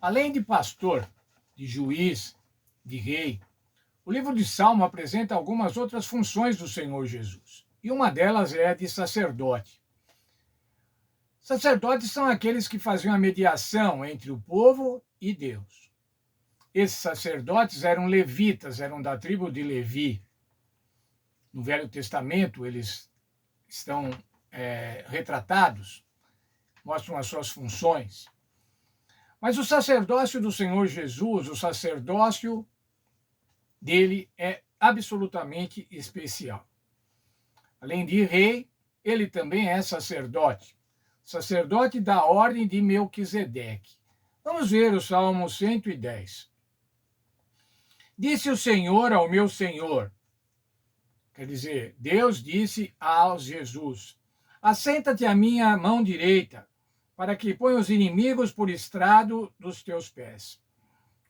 Além de pastor, de juiz, de rei, o livro de Salmo apresenta algumas outras funções do Senhor Jesus. E uma delas é a de sacerdote. Sacerdotes são aqueles que faziam a mediação entre o povo e Deus. Esses sacerdotes eram levitas, eram da tribo de Levi. No Velho Testamento, eles estão retratados, mostram as suas funções. Mas o sacerdócio do Senhor Jesus, o sacerdócio dele é absolutamente especial. Além de rei, ele também é sacerdote. Sacerdote da ordem de Melquisedeque. Vamos ver o Salmo 110. Disse o Senhor ao meu Senhor, quer dizer, Deus disse a Jesus, assenta-te à minha mão direita, para que ponha os inimigos por estrado dos teus pés.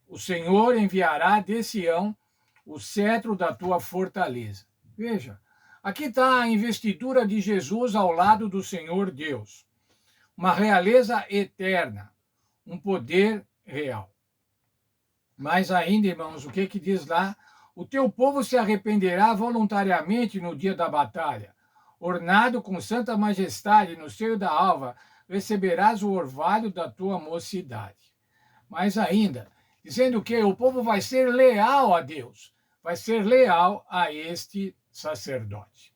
O Senhor enviará de Sião o cetro da tua fortaleza. Veja, aqui está a investidura de Jesus ao lado do Senhor Deus. Uma realeza eterna, um poder real. Mas ainda, irmãos, o que diz lá? O teu povo se arrependerá voluntariamente no dia da batalha. Ornado com santa majestade no seio da alva, receberás o orvalho da tua mocidade. Mas ainda, dizendo que o povo vai ser leal a Deus, vai ser leal a este sacerdote.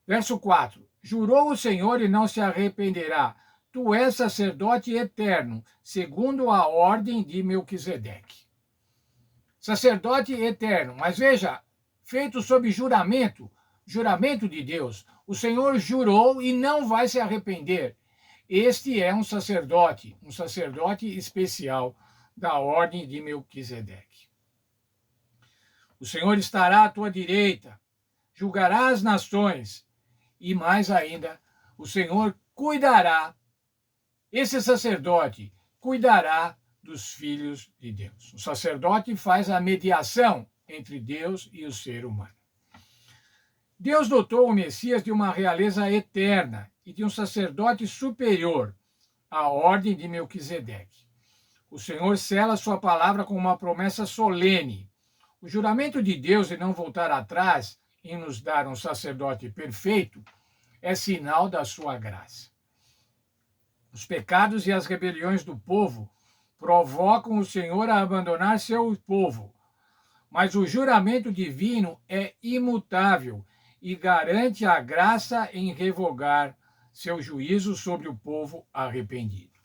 Verso 4. Jurou o Senhor e não se arrependerá. Tu és sacerdote eterno, segundo a ordem de Melquisedeque. Sacerdote eterno. Mas veja, feito sob juramento, juramento de Deus. O Senhor jurou e não vai se arrepender. Este é um sacerdote especial da ordem de Melquisedeque. O Senhor estará à tua direita, julgará as nações, e mais ainda, o Senhor cuidará, esse sacerdote cuidará dos filhos de Deus. O sacerdote faz a mediação entre Deus e o ser humano. Deus dotou o Messias de uma realeza eterna e de um sacerdote superior, à ordem de Melquisedeque. O Senhor sela sua palavra com uma promessa solene. O juramento de Deus de não voltar atrás em nos dar um sacerdote perfeito é sinal da sua graça. Os pecados e as rebeliões do povo provocam o Senhor a abandonar seu povo, mas o juramento divino é imutável e garante a graça em revogar seu juízo sobre o povo arrependido.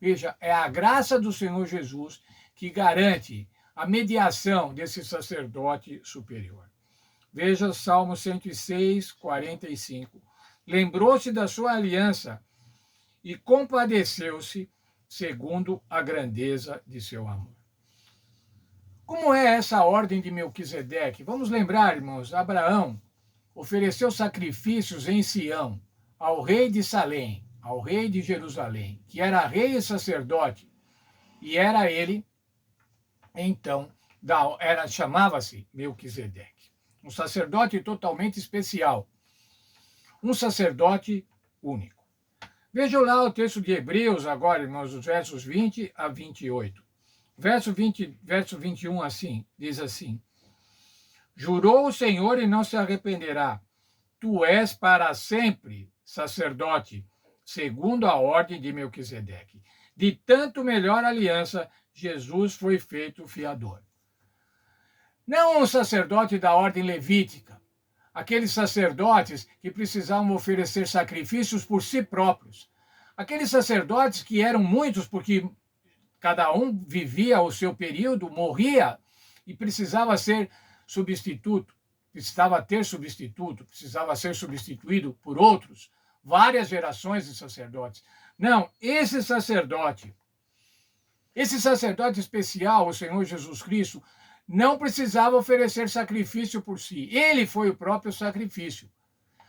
Veja, é a graça do Senhor Jesus que garante a mediação desse sacerdote superior. Veja Salmo 106, 45. Lembrou-se da sua aliança e compadeceu-se segundo a grandeza de seu amor. Como é essa ordem de Melquisedeque? Vamos lembrar, irmãos, Abraão ofereceu sacrifícios em Sião ao rei de Salém, ao rei de Jerusalém, que era rei e sacerdote, e era ele, então, chamava-se Melquisedeque, um sacerdote totalmente especial, um sacerdote único. Vejam lá o texto de Hebreus agora, irmãos, os versos 20 a 28. Verso 21 assim, diz assim: Jurou o Senhor e não se arrependerá. Tu és para sempre sacerdote, segundo a ordem de Melquisedeque. De tanto melhor aliança, Jesus foi feito fiador. Não um sacerdote da ordem levítica, aqueles sacerdotes que precisavam oferecer sacrifícios por si próprios. Aqueles sacerdotes que eram muitos, porque cada um vivia o seu período, morria e precisava ser substituto, precisava ter substituto, precisava ser substituído por outros, várias gerações de sacerdotes. Não, esse sacerdote especial, o Senhor Jesus Cristo, não precisava oferecer sacrifício por si. Ele foi o próprio sacrifício,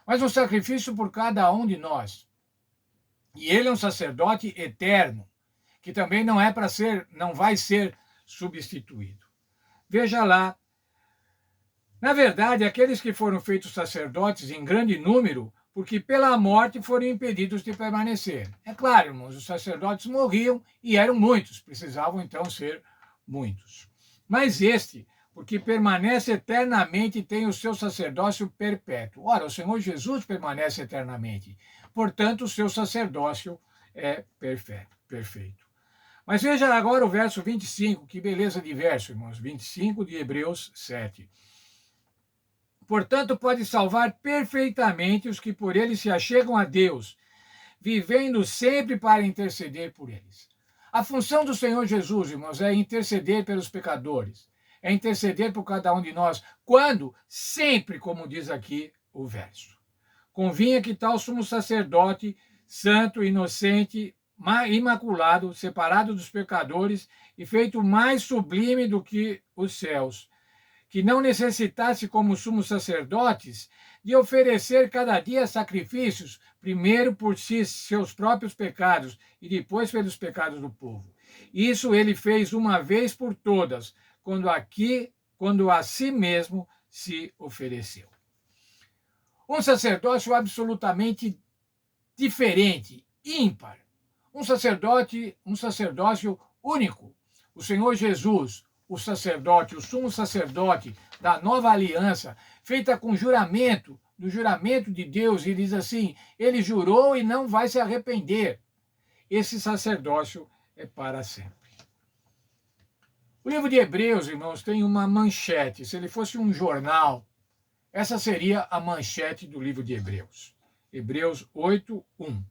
mas um sacrifício por cada um de nós. E ele é um sacerdote eterno, que também não vai ser substituído. Veja lá, na verdade, aqueles que foram feitos sacerdotes em grande número porque pela morte foram impedidos de permanecer. É claro, irmãos, os sacerdotes morriam e eram muitos, precisavam então ser muitos. Mas este, porque permanece eternamente e tem o seu sacerdócio perpétuo. Ora, o Senhor Jesus permanece eternamente, portanto, o seu sacerdócio é perfeito. Mas veja agora o verso 25, que beleza de verso, irmãos, 25 de Hebreus 7. Portanto, pode salvar perfeitamente os que por ele se achegam a Deus, vivendo sempre para interceder por eles. A função do Senhor Jesus, irmãos, é interceder pelos pecadores, é interceder por cada um de nós, quando? Sempre, como diz aqui o verso. Convinha que tal sumo sacerdote, santo, inocente, imaculado, separado dos pecadores e feito mais sublime do que os céus, que não necessitasse, como sumos sacerdotes, de oferecer cada dia sacrifícios, primeiro por seus próprios pecados e depois pelos pecados do povo. Isso ele fez uma vez por todas, quando a si mesmo se ofereceu. Um sacerdócio absolutamente diferente, ímpar. Um sacerdócio único. O Senhor Jesus, o sacerdote, o sumo sacerdote da nova aliança, feita com juramento, do juramento de Deus, e diz assim: ele jurou e não vai se arrepender. Esse sacerdócio é para sempre. O livro de Hebreus, irmãos, tem uma manchete. Se ele fosse um jornal, essa seria a manchete do livro de Hebreus. Hebreus 8:1.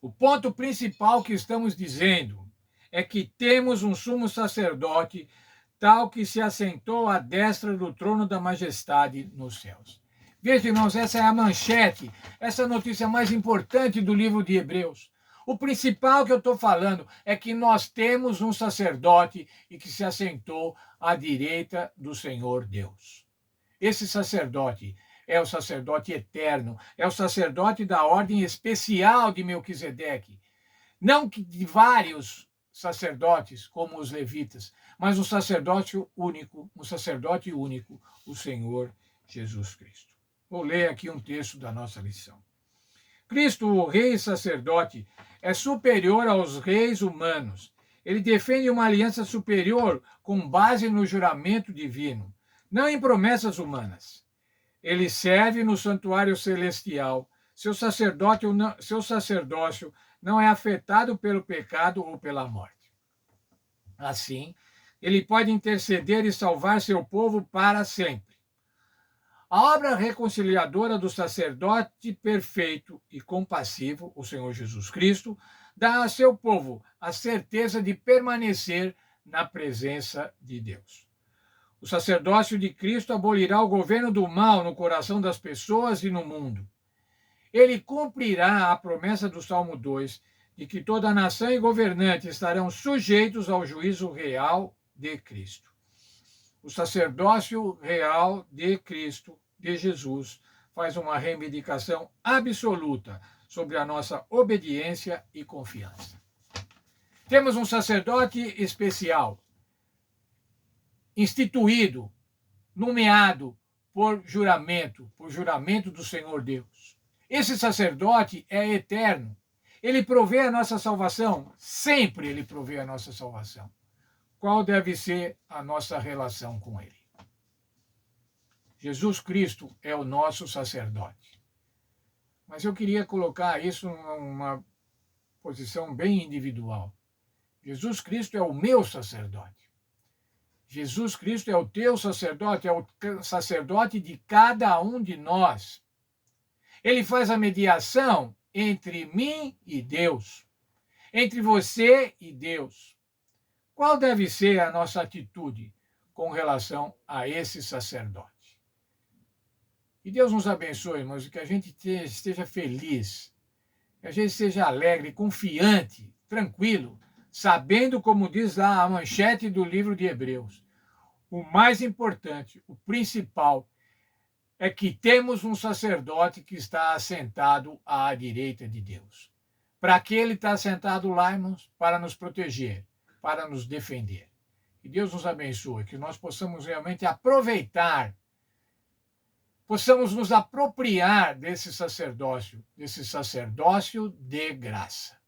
O ponto principal que estamos dizendo é que temos um sumo sacerdote tal que se assentou à destra do trono da majestade nos céus. Veja, irmãos, essa é a manchete, essa é a notícia mais importante do livro de Hebreus. O principal que eu estou falando é que nós temos um sacerdote e que se assentou à direita do Senhor Deus. Esse sacerdote é o sacerdote eterno, é o sacerdote da ordem especial de Melquisedeque. Não de vários sacerdotes, como os levitas, mas um sacerdote único, o Senhor Jesus Cristo. Vou ler aqui um texto da nossa lição. Cristo, o rei sacerdote, é superior aos reis humanos. Ele defende uma aliança superior com base no juramento divino, não em promessas humanas. Ele serve no santuário celestial. Seu sacerdócio não é afetado pelo pecado ou pela morte. Assim, ele pode interceder e salvar seu povo para sempre. A obra reconciliadora do sacerdote perfeito e compassivo, o Senhor Jesus Cristo, dá a seu povo a certeza de permanecer na presença de Deus. O sacerdócio de Cristo abolirá o governo do mal no coração das pessoas e no mundo. Ele cumprirá a promessa do Salmo 2 de que toda nação e governante estarão sujeitos ao juízo real de Cristo. O sacerdócio real de Cristo, de Jesus, faz uma reivindicação absoluta sobre a nossa obediência e confiança. Temos um sacerdote especial, instituído, nomeado por juramento do Senhor Deus. Esse sacerdote é eterno. Ele provê a nossa salvação, sempre ele provê a nossa salvação. Qual deve ser a nossa relação com ele? Jesus Cristo é o nosso sacerdote. Mas eu queria colocar isso numa posição bem individual. Jesus Cristo é o meu sacerdote. Jesus Cristo é o teu sacerdote, é o sacerdote de cada um de nós. Ele faz a mediação entre mim e Deus, entre você e Deus. Qual deve ser a nossa atitude com relação a esse sacerdote? Que Deus nos abençoe, irmãos, e que a gente esteja feliz, que a gente esteja alegre, confiante, tranquilo, sabendo, como diz lá a manchete do livro de Hebreus, o mais importante, o principal, é que temos um sacerdote que está assentado à direita de Deus. Para que ele está assentado lá, irmãos? Para nos proteger, para nos defender. Que Deus nos abençoe, que nós possamos realmente aproveitar possamos nos apropriar desse sacerdócio de graça.